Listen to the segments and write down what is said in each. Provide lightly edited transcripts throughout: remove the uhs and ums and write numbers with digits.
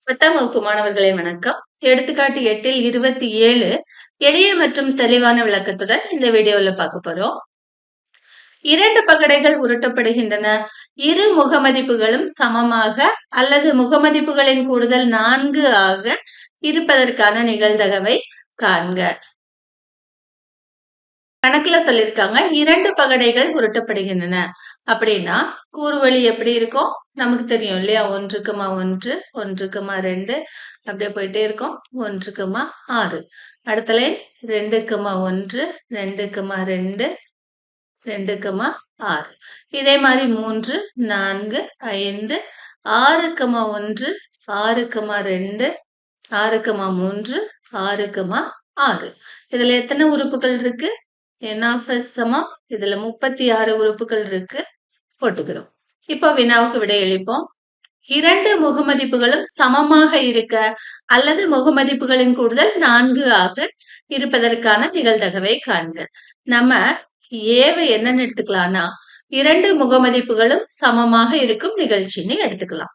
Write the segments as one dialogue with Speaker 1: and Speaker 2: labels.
Speaker 1: 10ஆம் வகுப்பு மாணவர்களே வணக்கம். எடுத்துக்காட்டு 8ல் 27 எளிய மற்றும் தெளிவான விளக்கத்துடன் இந்த வீடியோல பார்க்க போறோம். 2 பகடைகள் உருட்டப்படுகின்றன. இரு முகமதிப்புகளும் சமமாக அல்லது முகமதிப்புகளின் கூடுதல் 4 ஆக இருப்பதற்கான நிகழ்தகவை காண்க. கணக்குல சொல்லியிருக்காங்க 2 பகடைகள் உருட்டப்படுகின்றன. அப்படின்னா கூறுவழி எப்படி இருக்கும் நமக்கு தெரியும் இல்லையா? 1,1 1,2 அப்படியே போயிட்டே இருக்கும். 1,6 அடுத்த லைன் 2,1 2,2 2,6 இதே மாதிரி 3 4 5 6,1 6,2 6,3 6,6 இதுல எத்தனை உறுப்புகள் இருக்கு? n of s சமம் இதுல 36 உறுப்புகள் இருக்கு போட்டுக்கிறோம். இப்போ வினாவுக்கு விடையளிப்போம். 2 முகமதிப்புகளும் சமமாக இருக்க அல்லது முகமதிப்புகளின் கூடுதல் 4 ஆக இருப்பதற்கான நிகழ்தகவை காண்க. நம்ம ஏவை என்னன்னு எடுத்துக்கலாம்னா 2 முகமதிப்புகளும் சமமாக இருக்கும் நிகழ்ச்சின்னு எடுத்துக்கலாம்.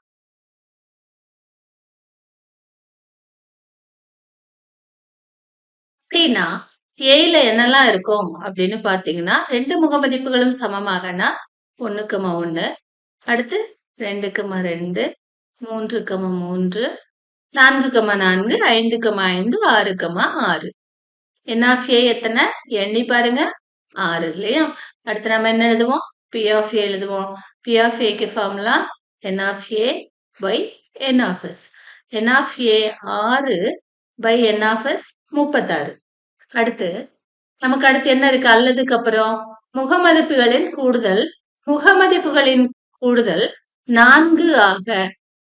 Speaker 1: அப்படின்னா ஏல என்னெல்லாம் இருக்கும் அப்படின்னு பாத்தீங்கன்னா 2 முகமதிப்புகளும் சமமாகனா 1,1 அடுத்து 2,2 3,3 4,4 5,5 6,6 n of a எத்தனை எண்ணி பாருங்க 6 இல்லையா? அடுத்து நம்ம என்ன எழுதுவோம்? p of a எழுதுவோம். p of a க்கு formula n of a by n of s. n of a 6 by n of s 36. அடுத்து நமக்கு அடுத்து என்ன இருக்கு? அல்லதுக்கு அப்புறம் முகமதிப்புகளின் கூடுதல் 4 ஆக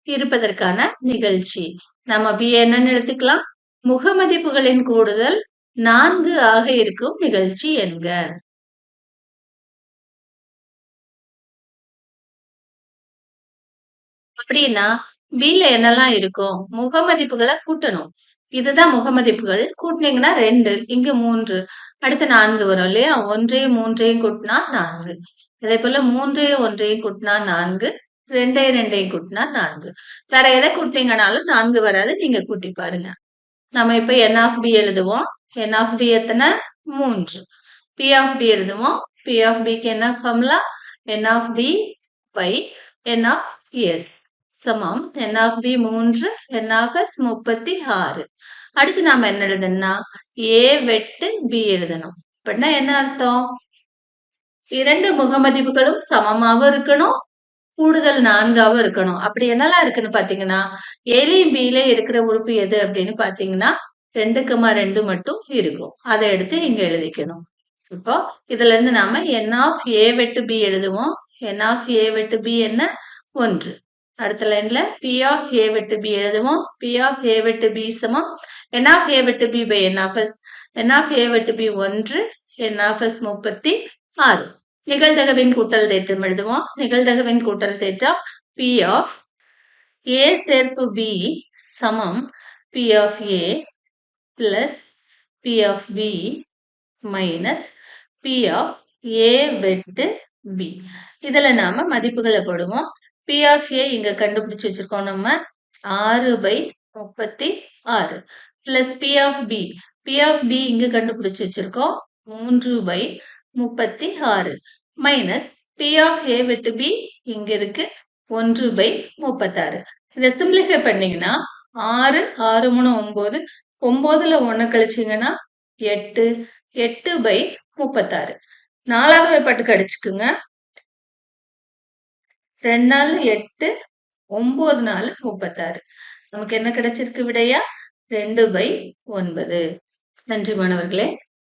Speaker 1: இருப்பதற்கான நிகழ்ச்சி. நம்ம b என்னன்னு எடுத்துக்கலாம்? முகமதிப்புகளின் கூடுதல் 4 ஆக இருக்கும் நிகழ்ச்சி என்க. அப்படின்னா b ல என்னெல்லாம் இருக்கும்? முகமதிப்புகளை கூட்டணும். இதுதான் முகமதிப்புகள். கூட்டினீங்கன்னா 2 இங்க 3 அடுத்து 4 வரும் இல்லையா? 1ஐயும் 3ஐயும் கூட்டினா 4 அதே போல 3ஐயும் 1ஐயும் கூட்டினா 4 2ஐயும் 2ஐயும் கூட்டினா 4 வேற எதை கூட்டினீங்கனாலும் 4 வராது. நீங்க கூட்டி பாருங்க. நம்ம இப்ப n of b எழுதுவோம். n of b எத்தனை 3 p of b எழுதுவோம். p of b க்கு என்ன formula? n of b by n of s சமம் n of b 3 n of s 36. அடுத்து நாம என்ன எழுதணும்னா a வெட்டு b எழுதணும். அப்படின்னா என்ன அர்த்தம்? 2 முகமதிப்புகளும் சமமாகவும் இருக்கணும், கூடுதல் 4ஆவும் இருக்கணும். அப்படி என்னெல்லாம் இருக்குன்னு பாத்தீங்கன்னா ஏலையும் b ல இருக்கிற உறுப்பு எது அப்படின்னு பாத்தீங்கன்னா 2,2 மட்டும் இருக்கும். அதை எடுத்து இங்க எழுதிக்கணும். இப்போ இதுல இருந்து நாம n of a வெட்டு b எழுதுவோம். n of a வெட்டு b என்ன 1. அடுத்த லைன்ல p of a வெட்டு b எழுதுவோம். p of a வெட்டு b சமம் n of a வெட்டு b by n of s. n of a வெட்டு b 1 n of s 36. நிகழ்தகவின் கூட்டல் தேற்றம் எழுதுவோம். நிகழ்தகவின் கூட்டல் தேற்றம் p of a சேர்ப்பு b சமம் p of a plus p of b minus p of a வெட்டு b. இதுல நாம மதிப்புகளை போடுவோம். p of a இங்க கண்டுபிடிச்சு வச்சிருக்கோம் நம்ம 6/36 plus p of b. p of b இங்க கண்டுபிடிச்சு வச்சிருக்கோம் 3/36 minus p of a வெட்டு b இங்க இருக்கு 1/36. இதை சிம்பிளிஃபை பண்ணீங்கன்னா 6 6 3 9 9ல 1 கழிச்சீங்கன்னா 8 8/36. 4வது வாய்ப்பாட்டுக்கு அடிச்சுக்குங்க. 2 4 8 9 4 36. நமக்கு என்ன கிடைச்சிருக்கு விடையா? 2/9. நன்றி மாணவர்களே.